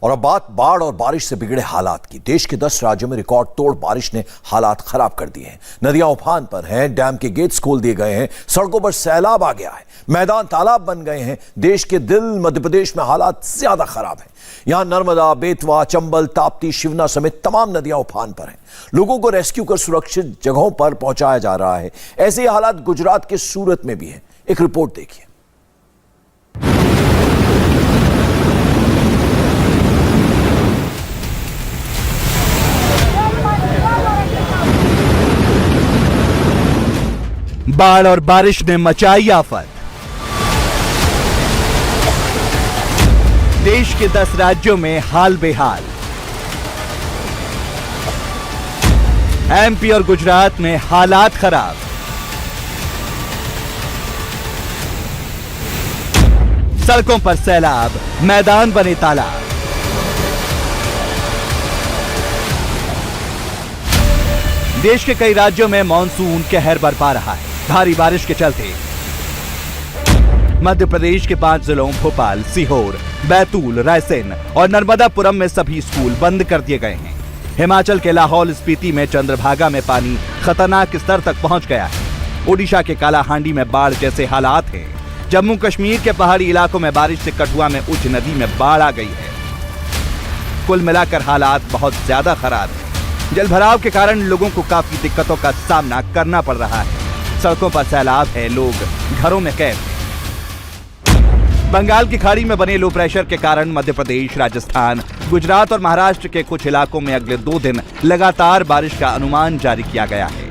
और अब बात बाढ़ और बारिश से बिगड़े हालात की। देश के 10 राज्यों में रिकॉर्ड तोड़ बारिश ने हालात खराब कर दिए हैं। नदियां उफान पर हैं, डैम के गेट्स खोल दिए गए हैं, सड़कों पर सैलाब आ गया है, मैदान तालाब बन गए हैं। देश के दिल मध्य प्रदेश में हालात ज्यादा खराब हैं। यहां नर्मदा, बेतवा, चंबल, ताप्ती, शिवना समेत तमाम नदियां उफान पर हैं। लोगों को रेस्क्यू कर सुरक्षित जगहों पर पहुंचाया जा रहा है। ऐसे ही हालात गुजरात के सूरत में भी है। एक रिपोर्ट देखिए। बाढ़ और बारिश ने मचाई आफत। देश के 10 राज्यों में हाल बेहाल। एमपी और गुजरात में हालात खराब। सड़कों पर सैलाब, मैदान बने तालाब। देश के कई राज्यों में मॉनसून कहर बरपा रहा है। भारी बारिश के चलते मध्य प्रदेश के 5 जिलों भोपाल, सीहोर, बैतूल, रायसेन और नर्मदापुरम में सभी स्कूल बंद कर दिए गए हैं। हिमाचल के लाहौल स्पीति में चंद्रभागा में पानी खतरनाक स्तर तक पहुंच गया है। ओडिशा के कालाहांडी में बाढ़ जैसे हालात हैं। जम्मू कश्मीर के पहाड़ी इलाकों में बारिश से कठुआ में उच्च नदी में बाढ़ आ गई है। कुल मिलाकर हालात बहुत ज्यादा खराब है। जलभराव के कारण लोगों को काफी दिक्कतों का सामना करना पड़ रहा है। सड़कों पर सैलाब है, लोग घरों में कैद हैं। बंगाल की खाड़ी में बने लो प्रेशर के कारण मध्य प्रदेश, राजस्थान, गुजरात और महाराष्ट्र के कुछ इलाकों में अगले 2 दिन लगातार बारिश का अनुमान जारी किया गया है।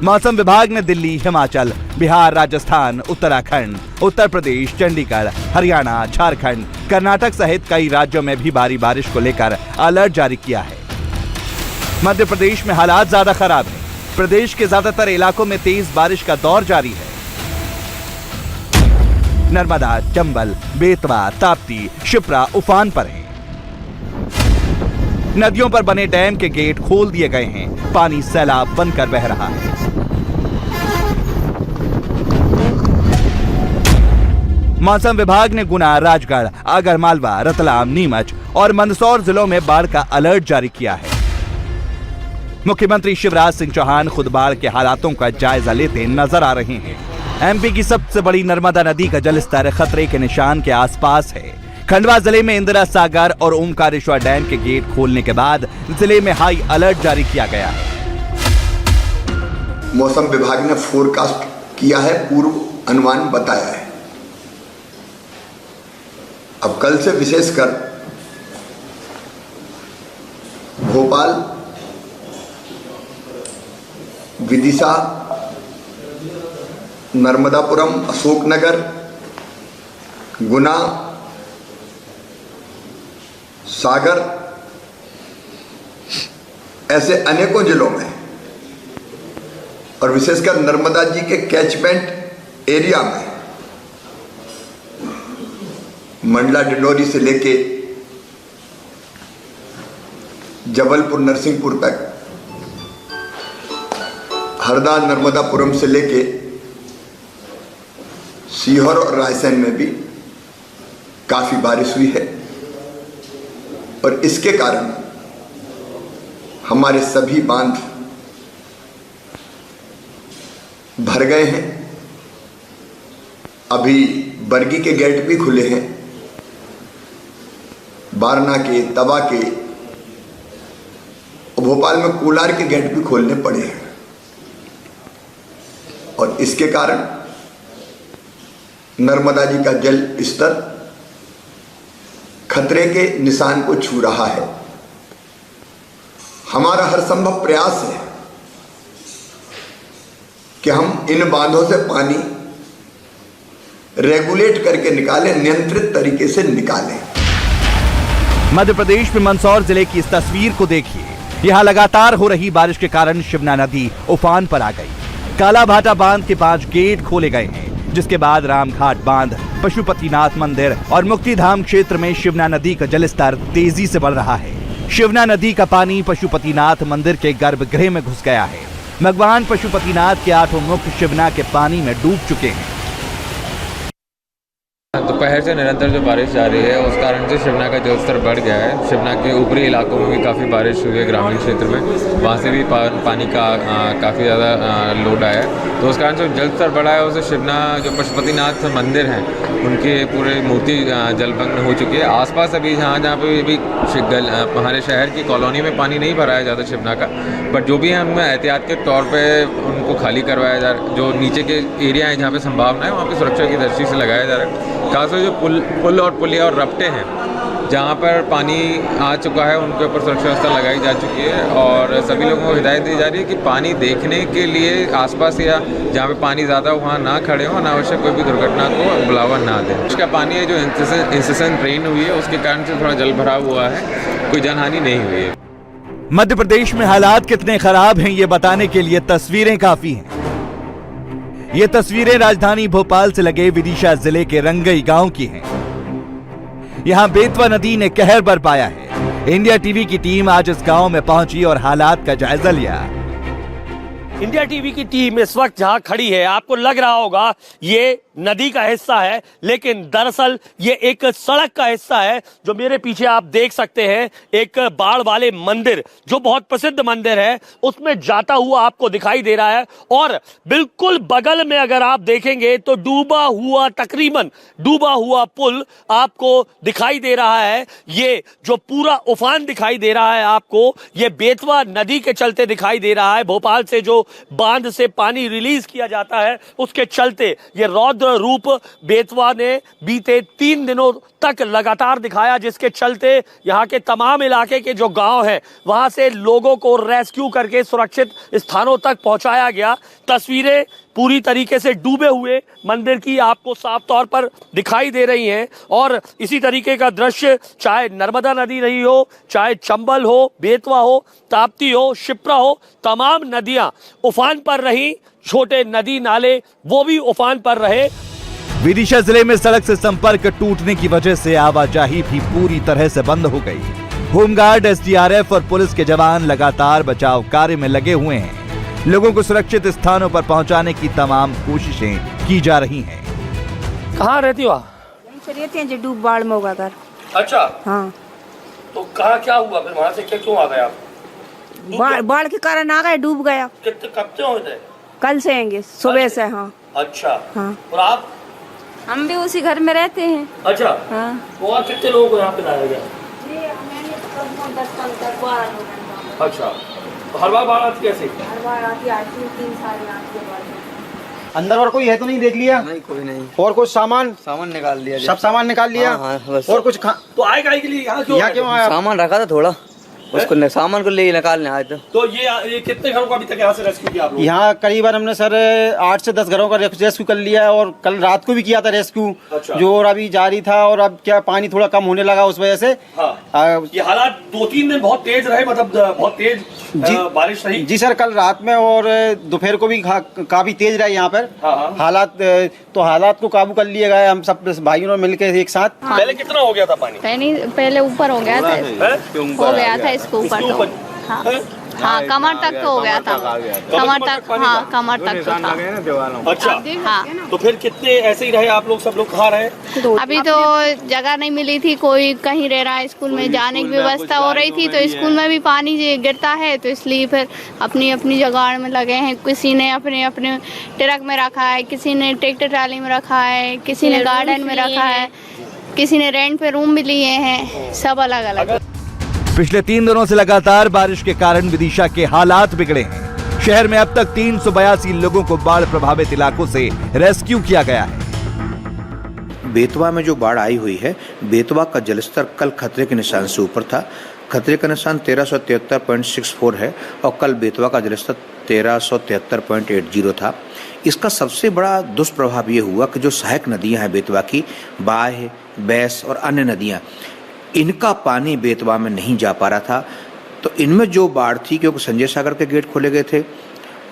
मौसम विभाग ने दिल्ली, हिमाचल, बिहार, राजस्थान, उत्तराखंड, उत्तर प्रदेश, चंडीगढ़, हरियाणा, झारखंड, कर्नाटक सहित कई राज्यों में भी भारी बारिश को लेकर अलर्ट जारी किया है। मध्य प्रदेश में हालात ज्यादा खराब है। प्रदेश के ज्यादातर इलाकों में तेज बारिश का दौर जारी है। नर्मदा, चंबल, बेतवा, ताप्ती, शिप्रा उफान पर हैं। नदियों पर बने डैम के गेट खोल दिए गए हैं। पानी सैलाब बनकर बह रहा है। मौसम विभाग ने गुना, राजगढ़, आगरमालवा, रतलाम, नीमच और मंदसौर जिलों में बाढ़ का अलर्ट जारी किया है। मुख्यमंत्री शिवराज सिंह चौहान खुद बाढ़ के हालातों का जायजा लेते नजर आ रहे हैं। एमपी की सबसे बड़ी नर्मदा नदी का जलस्तर खतरे के निशान के आसपास है। खंडवा जिले में इंदिरा सागर और ओमकारेश्वर डैम के गेट खोलने के बाद जिले में हाई अलर्ट जारी किया गया है। मौसम विभाग ने फोरकास्ट किया है, पूर्व अनुमान बताया है। अब कल से विशेषकर भोपाल, विदिशा, नर्मदापुरम, अशोकनगर, गुना, सागर ऐसे अनेकों जिलों में और विशेषकर नर्मदा जी के कैचमेंट एरिया में मंडला डिंडोरी से लेके जबलपुर, नरसिंहपुर तक, हरदा, नर्मदापुरम से लेके सीहोर और रायसेन में भी काफी बारिश हुई है और इसके कारण हमारे सभी बांध भर गए हैं। अभी बरगी के गेट भी खुले हैं, बारना के, तवा के, भोपाल में कोलार के गेट भी खोलने पड़े हैं और इसके कारण नर्मदा जी का जल स्तर खतरे के निशान को छू रहा है। हमारा हर संभव प्रयास है कि हम इन बांधों से पानी रेगुलेट करके निकालें, नियंत्रित तरीके से निकालें। मध्य प्रदेश में मंदसौर जिले की इस तस्वीर को देखिए। यहां लगातार हो रही बारिश के कारण शिवना नदी उफान पर आ गई। कालाभाटा बांध के 5 गेट खोले गए हैं, जिसके बाद रामघाट बांध, पशुपतिनाथ मंदिर और मुक्तिधाम क्षेत्र में शिवना नदी का जलस्तर तेजी से बढ़ रहा है। शिवना नदी का पानी पशुपतिनाथ मंदिर के गर्भगृह में घुस गया है। भगवान पशुपतिनाथ के 8 मुख शिवना के पानी में डूब चुके हैं। दोपहर दोपहर से निरंतर जो बारिश जारी है उस कारण से शिवना का जलस्तर बढ़ गया है। शिवना के ऊपरी इलाकों में भी काफ़ी बारिश हुई है, ग्रामीण क्षेत्र में वहाँ से भी पानी का काफ़ी ज़्यादा लोड आया है। तो उस कारण से जलस्तर बढ़ा है। उससे शिवना जो पशुपतिनाथ मंदिर हैं उनके पूरे मूर्ति जलमग्न हो चुकी है। आसपास अभी जहाँ पे भी हमारे शहर की कॉलोनी में पानी नहीं भरा है ज़्यादा शिवना का, बट जो भी है उनमें एहतियात के तौर पे उनको खाली करवाया जा रहा है। जो नीचे के एरिया हैं जहाँ पे संभावना है वहाँ पे सुरक्षा की दृष्टि से लगाया जा रहा है। खासकर जो पुल और पुलिया और रपटे हैं जहाँ पर पानी आ चुका है उनके ऊपर सुरक्षा व्यवस्था लगाई जा चुकी है और सभी लोगों को हिदायत दी जा रही है कि पानी देखने के लिए आसपास या जहाँ पे पानी ज़्यादा वहाँ ना खड़े हों, अनावश्यक कोई भी दुर्घटना को बुलावा ना दें। इसका पानी है जो इंसेसेंट रेन हुई है उसके कारण से थोड़ा जल भराव हुआ है, कोई जनहानि नहीं हुई है। मध्य प्रदेश में हालात कितने खराब हैं ये बताने के लिए तस्वीरें काफी हैं। ये तस्वीरें राजधानी भोपाल से लगे विदिशा जिले के रंगई गांव की हैं। यहां बेतवा नदी ने कहर बरपाया है। इंडिया टीवी की टीम आज इस गांव में पहुंची और हालात का जायजा लिया। इंडिया टीवी की टीम इस वक्त जहां खड़ी है आपको लग रहा होगा ये नदी का हिस्सा है, लेकिन दरअसल ये एक सड़क का हिस्सा है। जो मेरे पीछे आप देख सकते हैं एक बाढ़ वाले मंदिर जो बहुत प्रसिद्ध मंदिर है उसमें जाता हुआ आपको दिखाई दे रहा है और बिल्कुल बगल में अगर आप देखेंगे तो तकरीबन डूबा हुआ पुल आपको दिखाई दे रहा है। ये जो पूरा उफान दिखाई दे रहा है आपको ये बेतवा नदी के चलते दिखाई दे रहा है। भोपाल से जो बांध से पानी रिलीज किया जाता है उसके चलते ये रौद्र रूप बेतवा ने बीते 3 दिनों तक लगातार दिखाया, जिसके चलते यहाँ के तमाम इलाके के जो गांव हैं वहां से लोगों को रेस्क्यू करके सुरक्षित स्थानों तक पहुंचाया गया। तस्वीरें पूरी तरीके से डूबे हुए मंदिर की आपको साफ तौर पर दिखाई दे रही हैं और इसी तरीके का दृश्य चाहे नर्मदा नदी रही हो, चाहे चंबल हो, बेतवा हो, ताप्ती हो, शिप्रा हो, तमाम नदियां उफान पर रही। छोटे नदी नाले वो भी उफान पर रहे। विदिशा जिले में सड़क से संपर्क टूटने की वजह से आवाजाही भी पूरी तरह से बंद हो गई। होमगार्ड, एसडीआरएफ और पुलिस के जवान लगातार बचाव कार्य में लगे हुए हैं। लोगों को सुरक्षित स्थानों पर पहुंचाने की तमाम कोशिशें की जा रही हैं। कहाँ रहती हो आप? रहते हैं जो डूब बाढ़ में होगा कर। अच्छा, हाँ। तो कहाँ क्या हुआ फिर, वहाँ से क्यों आ गए आप? बाढ़ के कारण आ गए, डूब गया। कितने कब से हुए थे? कल से आएंगे, सुबह से। हाँ। अच्छा, हाँ। और आप? हम भी उसी घर में रहते हैं। अच्छा, हाँ। और कितने लोगों को यहाँ पे लाया गया? अच्छा, तो हर बार बाढ़ आती कैसे? हर बार आती है, 3 साल आती है बाढ़। अंदर और कोई है तो नहीं देख लिया? नहीं, कोई नहीं। और कुछ सामान निकाल लिया, सब सामान निकाल लिया। हाँ, बस। और कुछ तो आए काहे के लिए यहाँ क्यों आया? सामान रखा था थोड़ा, उसको सामान को ले निकालने आए थे। तो ये कितने घरों का अभी तक यहाँ से रेस्क्यू किया आप लोग? यहाँ करीबन हमने सर 8 से 10 घरों का रेस्क्यू कर लिया और कल रात को भी किया था रेस्क्यू। अच्छा। जो और अभी जारी था और अब क्या पानी थोड़ा कम होने लगा उस वजह से। हाँ। ये हालात 2-3 दिन बहुत तेज रहे, मतलब बहुत तेज बारिश रही। जी सर, कल रात में और दोपहर को भी काफी तेज रहे यहाँ पर। हाँ। हालात को काबू कर लिए गए हम सब भाइयों ने मिलकर एक साथ। पहले कितना हो गया था पानी? पहले ऊपर हो गया था, इसको ऊपर तो। हाँ, कमर तक तो हो गया था। कमर तक, हाँ, कमर तक तो था। अच्छा, हाँ। तो फिर कितने ऐसे ही रहे आप लोग, सब लोग कहाँ रहे? अभी तो जगह नहीं मिली थी, कोई कहीं रह रहा है, स्कूल में जाने की व्यवस्था हो रही थी तो स्कूल में भी पानी गिरता है तो इसलिए फिर अपनी अपनी जगह में लगे हैं। किसी ने अपने अपने ट्रक में रखा है, किसी ने ट्रैक्टर ट्राली में रखा है, किसी ने गार्डन में रखा है, किसी ने रेंट पे रूम भी लिए हैं, सब अलग अलग। पिछले 3 दिनों से लगातार बारिश के कारण विदिशा के हालात बिगड़े हैं। शहर में अब तक 382 लोगों को बाढ़ प्रभावित इलाकों से रेस्क्यू किया गया है। बेतवा में जो बाढ़ आई हुई है, बेतवा का जलस्तर कल खतरे के निशान से ऊपर था। खतरे का निशान 1373.64 है और कल बेतवा का जलस्तर 1373.80 था। इसका सबसे बड़ा दुष्प्रभाव ये हुआ कि जो सहायक नदियां हैं बेतवा की, बाह, बैस और अन्य नदियां, इनका पानी बेतवा में नहीं जा पा रहा था। तो इनमें जो बाढ़ थी, क्योंकि संजय सागर के गेट खोले गए थे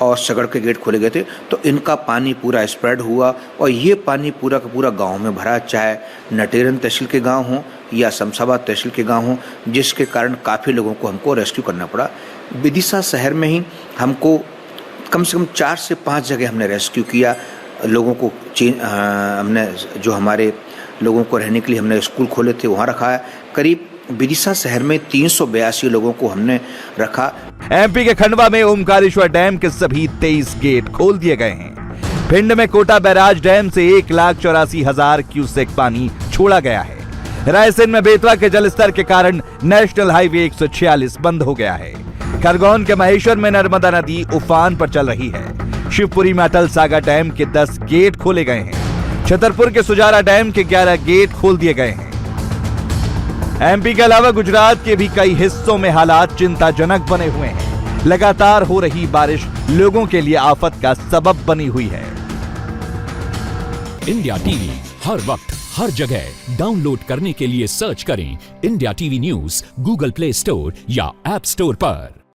और सगड़ के गेट खोले गए थे, तो इनका पानी पूरा स्प्रेड हुआ और ये पानी पूरा का पूरा गांव में भरा, चाहे नटेरन तहसील के गांव हों या शमशाबाद तहसील के गांव हों, जिसके कारण काफ़ी लोगों को हमको रेस्क्यू करना पड़ा। विदिशा शहर में ही हमको कम से कम 4 से 5 जगह हमने रेस्क्यू किया। लोगों को हमने जो हमारे लोगों को रहने के लिए हमने स्कूल खोले थे, वहाँ रखा है। करीब विदिशा शहर में 382 लोगों को हमने रखा। एमपी के खंडवा में ओमकारेश्वर डैम के सभी 23 गेट खोल दिए गए हैं। भिंड में कोटा बैराज डैम से 1,84,000 क्यूसेक पानी छोड़ा गया है। रायसेन में बेतवा के जलस्तर के कारण नेशनल हाईवे 146 बंद हो गया है। खरगोन के महेश्वर में नर्मदा नदी उफान पर चल रही है। शिवपुरी में अटल सागा डैम के 10 गेट खोले गए हैं। छतरपुर के सुजारा डैम के 11 गेट खोल दिए गए हैं। एमपी के अलावा गुजरात के भी कई हिस्सों में हालात चिंताजनक बने हुए हैं। लगातार हो रही बारिश लोगों के लिए आफत का सबब बनी हुई है। इंडिया टीवी हर वक्त हर जगह डाउनलोड करने के लिए सर्च करें India TV news Google play store या ऐप स्टोर पर।